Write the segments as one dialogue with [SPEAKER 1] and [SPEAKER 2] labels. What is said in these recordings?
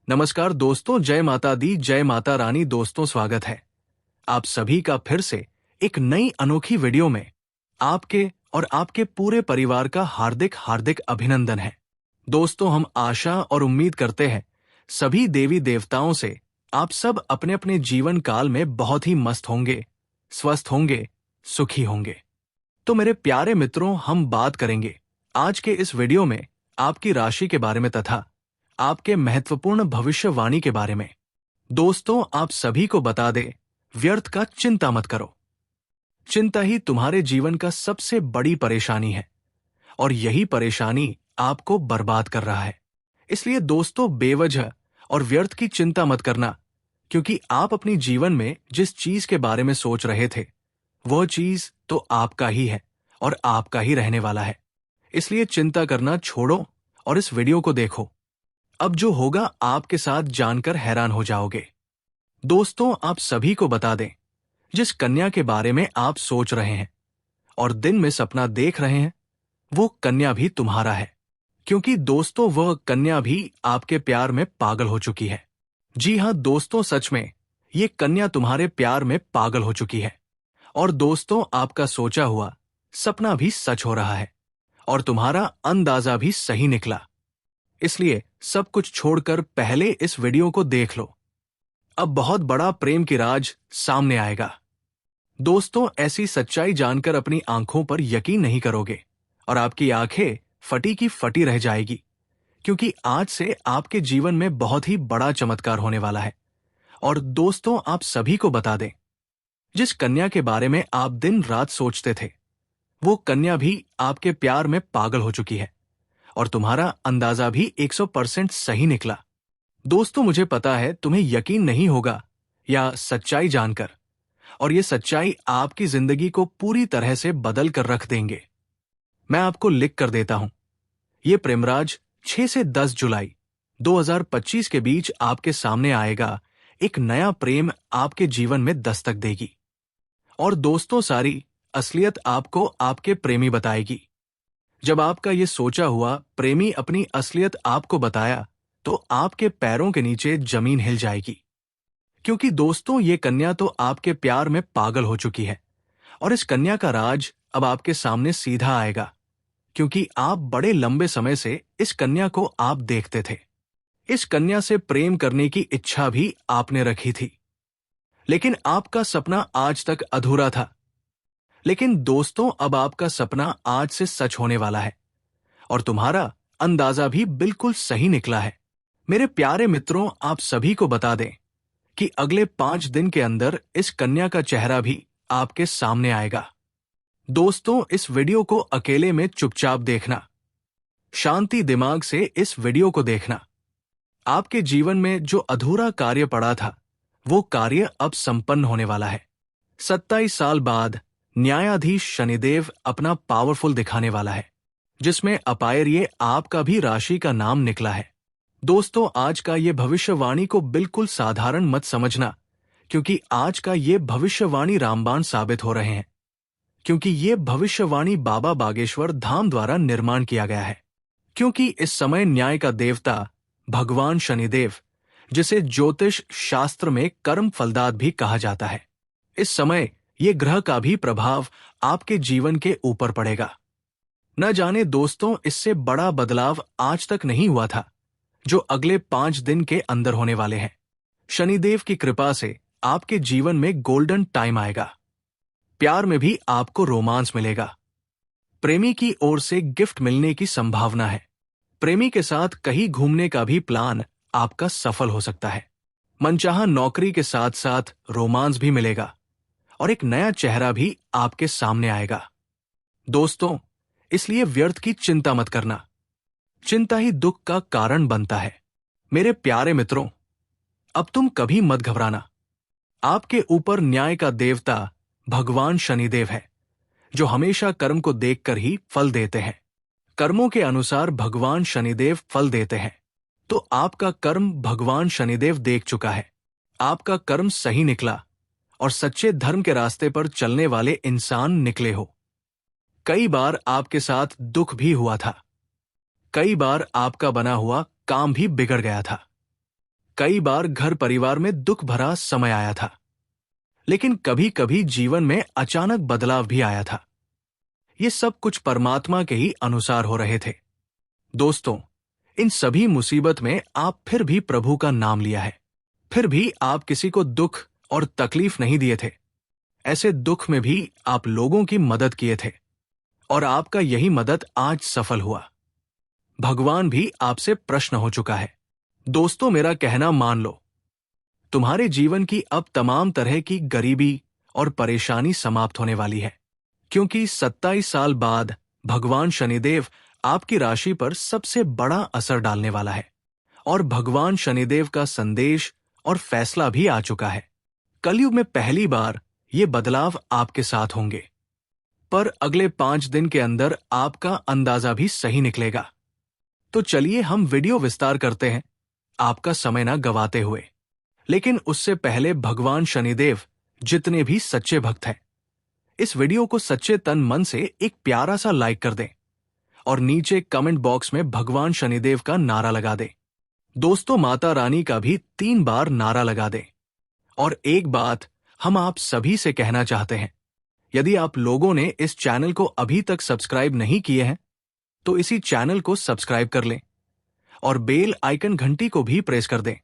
[SPEAKER 1] नमस्कार दोस्तों, जय माता दी, जय माता रानी। दोस्तों, स्वागत है आप सभी का फिर से एक नई अनोखी वीडियो में। आपके और आपके पूरे परिवार का हार्दिक हार्दिक अभिनंदन है। दोस्तों, हम आशा और उम्मीद करते हैं सभी देवी देवताओं से आप सब अपने अपने जीवन काल में बहुत ही मस्त होंगे, स्वस्थ होंगे, सुखी होंगे। तो मेरे प्यारे मित्रों, हम बात करेंगे आज के इस वीडियो में आपकी राशि के बारे में तथा आपके महत्वपूर्ण भविष्यवाणी के बारे में। दोस्तों, आप सभी को बता दें, व्यर्थ का चिंता मत करो। चिंता ही तुम्हारे जीवन का सबसे बड़ी परेशानी है और यही परेशानी आपको बर्बाद कर रहा है। इसलिए दोस्तों, बेवजह और व्यर्थ की चिंता मत करना, क्योंकि आप अपनी जीवन में जिस चीज के बारे में सोच रहे थे वह चीज तो आपका ही है और आपका ही रहने वाला है। इसलिए चिंता करना छोड़ो और इस वीडियो को देखो। अब जो होगा आपके साथ जानकर हैरान हो जाओगे। दोस्तों, आप सभी को बता दें, जिस कन्या के बारे में आप सोच रहे हैं और दिन में सपना देख रहे हैं, वो कन्या भी तुम्हारा है। क्योंकि दोस्तों, वह कन्या भी आपके प्यार में पागल हो चुकी है। जी हां दोस्तों, सच में ये कन्या तुम्हारे प्यार में पागल हो चुकी है। और दोस्तों, आपका सोचा हुआ सपना भी सच हो रहा है और तुम्हारा अंदाजा भी सही निकला। इसलिए सब कुछ छोड़कर पहले इस वीडियो को देख लो। अब बहुत बड़ा प्रेम की राज सामने आएगा। दोस्तों, ऐसी सच्चाई जानकर अपनी आंखों पर यकीन नहीं करोगे और आपकी आंखें फटी की फटी रह जाएगी, क्योंकि आज से आपके जीवन में बहुत ही बड़ा चमत्कार होने वाला है। और दोस्तों, आप सभी को बता दें, जिस कन्या के बारे में आप दिन रात सोचते थे, वो कन्या भी आपके प्यार में पागल हो चुकी है और तुम्हारा अंदाजा भी 100% सही निकला। दोस्तों, मुझे पता है तुम्हें यकीन नहीं होगा या सच्चाई जानकर, और ये सच्चाई आपकी जिंदगी को पूरी तरह से बदल कर रख देंगे। मैं आपको लिख कर देता हूं, ये प्रेमराज 6 से 10 जुलाई 2025 के बीच आपके सामने आएगा। एक नया प्रेम आपके जीवन में दस्तक देगी। और दोस्तों, सारी असलियत आपको आपके प्रेमी बताएगी। जब आपका ये सोचा हुआ प्रेमी अपनी असलियत आपको बताया, तो आपके पैरों के नीचे जमीन हिल जाएगी। क्योंकि दोस्तों, ये कन्या तो आपके प्यार में पागल हो चुकी है और इस कन्या का राज अब आपके सामने सीधा आएगा। क्योंकि आप बड़े लंबे समय से इस कन्या को आप देखते थे। इस कन्या से प्रेम करने की इच्छा भी आपने रखी थी, लेकिन आपका सपना आज तक अधूरा था। लेकिन दोस्तों, अब आपका सपना आज से सच होने वाला है और तुम्हारा अंदाजा भी बिल्कुल सही निकला है। मेरे प्यारे मित्रों, आप सभी को बता दें कि अगले 5 दिन के अंदर इस कन्या का चेहरा भी आपके सामने आएगा। दोस्तों, इस वीडियो को अकेले में चुपचाप देखना, शांति दिमाग से इस वीडियो को देखना। आपके जीवन में जो अधूरा कार्य पड़ा था, वो कार्य अब संपन्न होने वाला है। 27 साल बाद न्यायाधीश शनिदेव अपना पावरफुल दिखाने वाला है, जिसमें अपायर्य आपका भी राशि का नाम निकला है। दोस्तों, आज का ये भविष्यवाणी को बिल्कुल साधारण मत समझना, क्योंकि आज का ये भविष्यवाणी रामबाण साबित हो रहे हैं। क्योंकि ये भविष्यवाणी बाबा बागेश्वर धाम द्वारा निर्माण किया गया है। क्योंकि इस समय न्याय का देवता भगवान शनिदेव, जिसे ज्योतिष शास्त्र में कर्म फलदात भी कहा जाता है, इस समय ये ग्रह का भी प्रभाव आपके जीवन के ऊपर पड़ेगा। न जाने दोस्तों, इससे बड़ा बदलाव आज तक नहीं हुआ था, जो अगले 5 दिन के अंदर होने वाले हैं। शनिदेव की कृपा से आपके जीवन में गोल्डन टाइम आएगा। प्यार में भी आपको रोमांस मिलेगा। प्रेमी की ओर से गिफ्ट मिलने की संभावना है। प्रेमी के साथ कहीं घूमने का भी प्लान आपका सफल हो सकता है। मनचाहा नौकरी के साथ साथ रोमांस भी मिलेगा और एक नया चेहरा भी आपके सामने आएगा। दोस्तों, इसलिए व्यर्थ की चिंता मत करना। चिंता ही दुख का कारण बनता है। मेरे प्यारे मित्रों, अब तुम कभी मत घबराना। आपके ऊपर न्याय का देवता भगवान शनिदेव है, जो हमेशा कर्म को देखकर ही फल देते हैं। कर्मों के अनुसार भगवान शनिदेव फल देते हैं। तो आपका कर्म भगवान शनिदेव देख चुका है। आपका कर्म सही निकला और सच्चे धर्म के रास्ते पर चलने वाले इंसान निकले हो। कई बार आपके साथ दुख भी हुआ था। कई बार आपका बना हुआ काम भी बिगड़ गया था। कई बार घर परिवार में दुख भरा समय आया था, लेकिन कभी कभी जीवन में अचानक बदलाव भी आया था। ये सब कुछ परमात्मा के ही अनुसार हो रहे थे। दोस्तों, इन सभी मुसीबत में आप फिर भी प्रभु का नाम लिया है। फिर भी आप किसी को दुख और तकलीफ नहीं दिए थे। ऐसे दुख में भी आप लोगों की मदद किए थे और आपका यही मदद आज सफल हुआ। भगवान भी आपसे प्रश्न हो चुका है। दोस्तों, मेरा कहना मान लो। तुम्हारे जीवन की अब तमाम तरह की गरीबी और परेशानी समाप्त होने वाली है, क्योंकि 27 साल बाद भगवान शनिदेव आपकी राशि पर सबसे बड़ा असर डालने वाला है और भगवान शनिदेव का संदेश और फैसला भी आ चुका है। कलयुग में पहली बार ये बदलाव आपके साथ होंगे, पर अगले 5 दिन के अंदर आपका अंदाजा भी सही निकलेगा। तो चलिए हम वीडियो विस्तार करते हैं, आपका समय ना गवाते हुए। लेकिन उससे पहले भगवान शनिदेव जितने भी सच्चे भक्त हैं, इस वीडियो को सच्चे तन मन से एक प्यारा सा लाइक कर दें और नीचे कमेंट बॉक्स में भगवान शनिदेव का नारा लगा दें। दोस्तों, माता रानी का भी 3 बार नारा लगा दें। और एक बात हम आप सभी से कहना चाहते हैं, यदि आप लोगों ने इस चैनल को अभी तक सब्सक्राइब नहीं किए हैं, तो इसी चैनल को सब्सक्राइब कर लें और बेल आइकन घंटी को भी प्रेस कर दें,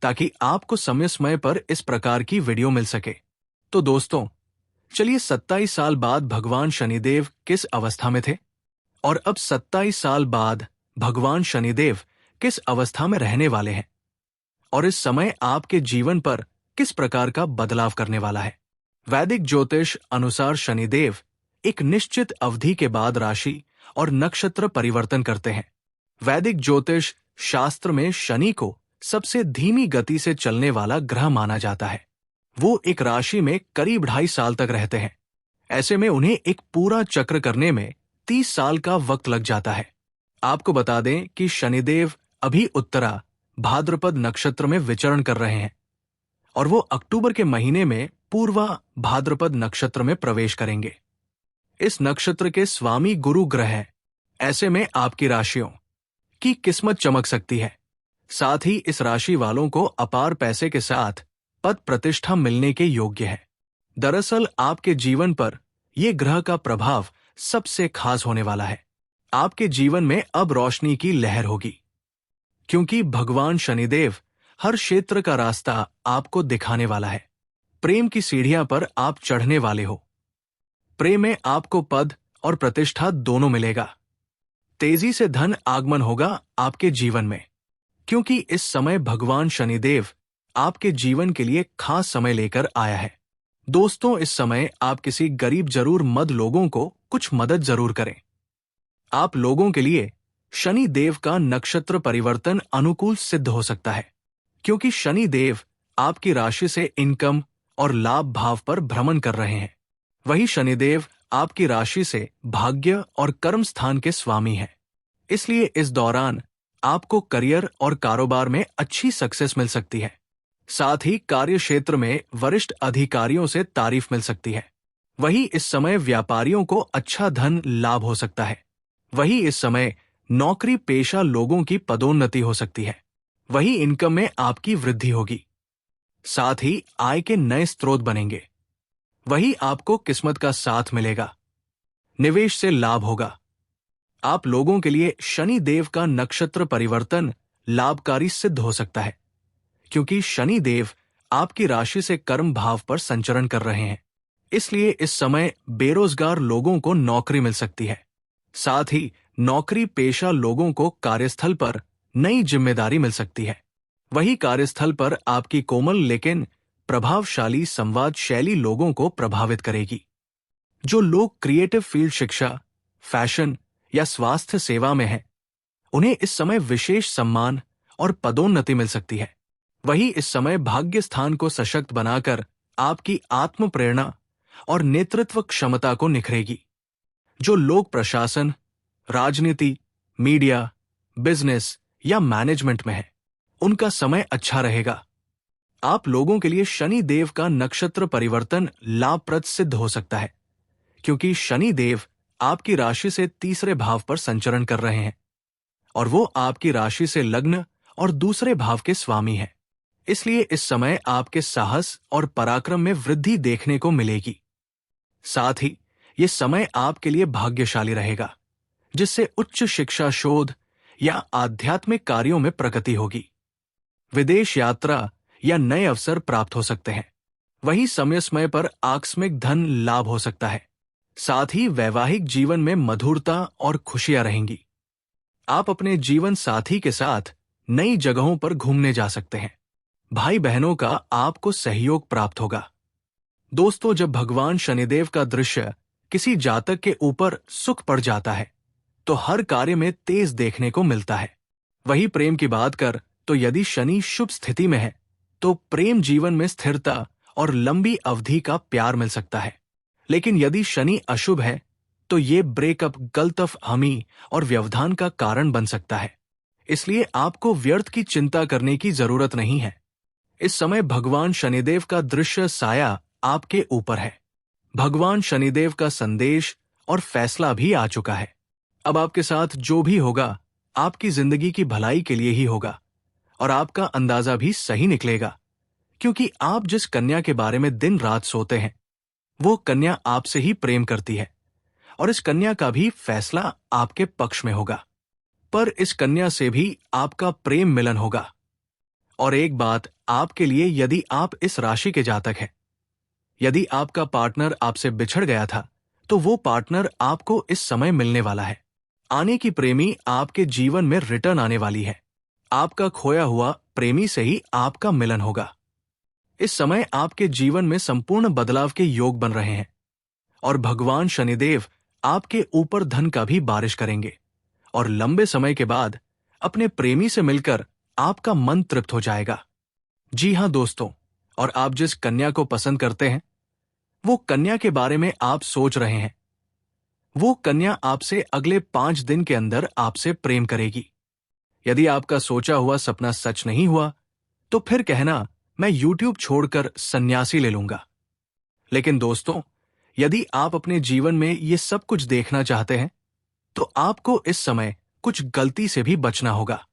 [SPEAKER 1] ताकि आपको समय समय पर इस प्रकार की वीडियो मिल सके। तो दोस्तों, चलिए 27 साल बाद भगवान शनिदेव किस अवस्था में थे और अब 27 साल बाद भगवान शनिदेव किस अवस्था में रहने वाले हैं और इस समय आपके जीवन पर किस प्रकार का बदलाव करने वाला है। वैदिक ज्योतिष अनुसार शनिदेव एक निश्चित अवधि के बाद राशि और नक्षत्र परिवर्तन करते हैं। वैदिक ज्योतिष शास्त्र में शनि को सबसे धीमी गति से चलने वाला ग्रह माना जाता है। वो एक राशि में करीब 2.5 साल तक रहते हैं। ऐसे में उन्हें एक पूरा चक्र करने में 30 साल का वक्त लग जाता है। आपको बता दें कि शनिदेव अभी उत्तरा भाद्रपद नक्षत्र में विचरण कर रहे हैं और वो अक्टूबर के महीने में पूर्वा भाद्रपद नक्षत्र में प्रवेश करेंगे। इस नक्षत्र के स्वामी गुरु ग्रह हैं। ऐसे में आपकी राशियों की किस्मत चमक सकती है। साथ ही इस राशि वालों को अपार पैसे के साथ पद प्रतिष्ठा मिलने के योग्य है। दरअसल आपके जीवन पर यह ग्रह का प्रभाव सबसे खास होने वाला है। आपके जीवन में अब रोशनी की लहर होगी, क्योंकि भगवान शनिदेव हर क्षेत्र का रास्ता आपको दिखाने वाला है। प्रेम की सीढ़ियां पर आप चढ़ने वाले हो। प्रेम में आपको पद और प्रतिष्ठा दोनों मिलेगा। तेजी से धन आगमन होगा आपके जीवन में, क्योंकि इस समय भगवान शनिदेव आपके जीवन के लिए खास समय लेकर आया है। दोस्तों, इस समय आप किसी गरीब जरूरतमंद लोगों को कुछ मदद जरूर करें। आप लोगों के लिए शनि देव का नक्षत्र परिवर्तन अनुकूल सिद्ध हो सकता है, क्योंकि शनि देव आपकी राशि से इनकम और लाभ भाव पर भ्रमण कर रहे हैं। वही शनिदेव आपकी राशि से भाग्य और कर्म स्थान के स्वामी हैं। इसलिए इस दौरान आपको करियर और कारोबार में अच्छी सक्सेस मिल सकती है। साथ ही कार्य क्षेत्र में वरिष्ठ अधिकारियों से तारीफ मिल सकती है। वही इस समय व्यापारियों को अच्छा धन लाभ हो सकता है। वही इस समय नौकरी पेशा लोगों की पदोन्नति हो सकती है। वही इनकम में आपकी वृद्धि होगी। साथ ही आय के नए स्रोत बनेंगे। वही आपको किस्मत का साथ मिलेगा। निवेश से लाभ होगा। आप लोगों के लिए शनि देव का नक्षत्र परिवर्तन लाभकारी सिद्ध हो सकता है, क्योंकि शनि देव आपकी राशि से कर्म भाव पर संचरण कर रहे हैं। इसलिए इस समय बेरोजगार लोगों को नौकरी मिल सकती है। साथ ही नौकरी पेशा लोगों को कार्यस्थल पर नई जिम्मेदारी मिल सकती है। वही कार्यस्थल पर आपकी कोमल लेकिन प्रभावशाली संवाद शैली लोगों को प्रभावित करेगी। जो लोग क्रिएटिव फील्ड, शिक्षा, फैशन या स्वास्थ्य सेवा में हैं, उन्हें इस समय विशेष सम्मान और पदोन्नति मिल सकती है। वही इस समय भाग्य स्थान को सशक्त बनाकर आपकी आत्म प्रेरणा और नेतृत्व क्षमता को निखरेगी। जो लोग प्रशासन, राजनीति, मीडिया, बिजनेस या मैनेजमेंट में हैं, उनका समय अच्छा रहेगा। आप लोगों के लिए शनि देव का नक्षत्र परिवर्तन लाभप्रद सिद्ध हो सकता है, क्योंकि शनि देव आपकी राशि से तीसरे भाव पर संचरण कर रहे हैं और वो आपकी राशि से लग्न और दूसरे भाव के स्वामी हैं। इसलिए इस समय आपके साहस और पराक्रम में वृद्धि देखने को मिलेगी। साथ ही ये समय आपके लिए भाग्यशाली रहेगा, जिससे उच्च शिक्षा, शोध या आध्यात्मिक कार्यों में प्रगति होगी। विदेश यात्रा या नए अवसर प्राप्त हो सकते हैं। वहीं समय समय पर आकस्मिक धन लाभ हो सकता है। साथ ही वैवाहिक जीवन में मधुरता और खुशियां रहेंगी। आप अपने जीवन साथी के साथ नई जगहों पर घूमने जा सकते हैं। भाई बहनों का आपको सहयोग प्राप्त होगा। दोस्तों, जब भगवान शनिदेव का दृश्य किसी जातक के ऊपर सुख पड़ जाता है तो हर कार्य में तेज देखने को मिलता है। वही प्रेम की बात कर तो यदि शनि शुभ स्थिति में है तो प्रेम जीवन में स्थिरता और लंबी अवधि का प्यार मिल सकता है। लेकिन यदि शनि अशुभ है तो ये ब्रेकअप, गलतफहमी और व्यवधान का कारण बन सकता है। इसलिए आपको व्यर्थ की चिंता करने की जरूरत नहीं है। इस समय भगवान शनिदेव का दृश्य साया आपके ऊपर है। भगवान शनिदेव का संदेश और फैसला भी आ चुका है। अब आपके साथ जो भी होगा आपकी जिंदगी की भलाई के लिए ही होगा और आपका अंदाजा भी सही निकलेगा, क्योंकि आप जिस कन्या के बारे में दिन रात सोते हैं वो कन्या आपसे ही प्रेम करती है और इस कन्या का भी फैसला आपके पक्ष में होगा। पर इस कन्या से भी आपका प्रेम मिलन होगा। और एक बात आपके लिए, यदि आप इस राशि के जातक हैं, यदि आपका पार्टनर आपसे बिछड़ गया था तो वो पार्टनर आपको इस समय मिलने वाला है। आने की प्रेमी आपके जीवन में रिटर्न आने वाली है। आपका खोया हुआ प्रेमी से ही आपका मिलन होगा। इस समय आपके जीवन में संपूर्ण बदलाव के योग बन रहे हैं और भगवान शनिदेव आपके ऊपर धन का भी बारिश करेंगे और लंबे समय के बाद अपने प्रेमी से मिलकर आपका मन तृप्त हो जाएगा। जी हां दोस्तों, और आप जिस कन्या को पसंद करते हैं वो कन्या के बारे में आप सोच रहे हैं, वो कन्या आपसे अगले 5 दिन के अंदर आपसे प्रेम करेगी। यदि आपका सोचा हुआ सपना सच नहीं हुआ तो फिर कहना मैं YouTube छोड़कर सन्यासी ले लूंगा। लेकिन दोस्तों, यदि आप अपने जीवन में ये सब कुछ देखना चाहते हैं तो आपको इस समय कुछ गलती से भी बचना होगा।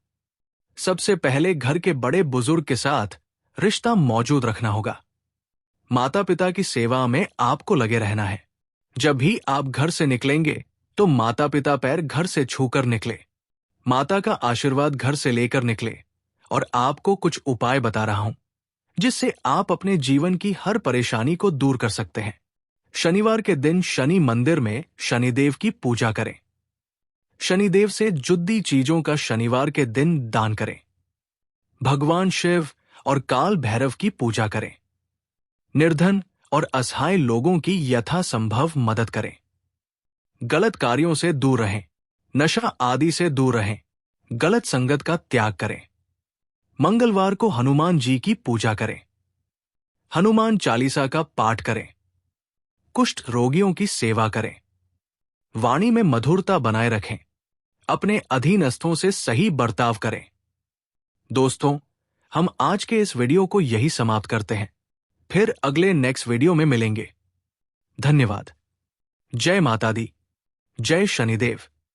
[SPEAKER 1] सबसे पहले घर के बड़े बुजुर्ग के साथ रिश्ता मौजूद रखना होगा। माता पिता की सेवा में आपको लगे रहना है। जब भी आप घर से निकलेंगे तो माता पिता पैर घर से छूकर निकले, माता का आशीर्वाद घर से लेकर निकले। और आपको कुछ उपाय बता रहा हूं जिससे आप अपने जीवन की हर परेशानी को दूर कर सकते हैं। शनिवार के दिन शनि मंदिर में शनिदेव की पूजा करें। शनिदेव से जुद्दी चीजों का शनिवार के दिन दान करें। भगवान शिव और काल भैरव की पूजा करें। निर्धन और असहाय लोगों की यथासंभव मदद करें। गलत कार्यों से दूर रहें। नशा आदि से दूर रहें। गलत संगत का त्याग करें। मंगलवार को हनुमान जी की पूजा करें। हनुमान चालीसा का पाठ करें। कुष्ठ रोगियों की सेवा करें। वाणी में मधुरता बनाए रखें। अपने अधीनस्थों से सही बर्ताव करें। दोस्तों, हम आज के इस वीडियो को यही समाप्त करते हैं। फिर अगले नेक्स्ट वीडियो में मिलेंगे। धन्यवाद। जय माता दी। जय शनिदेव।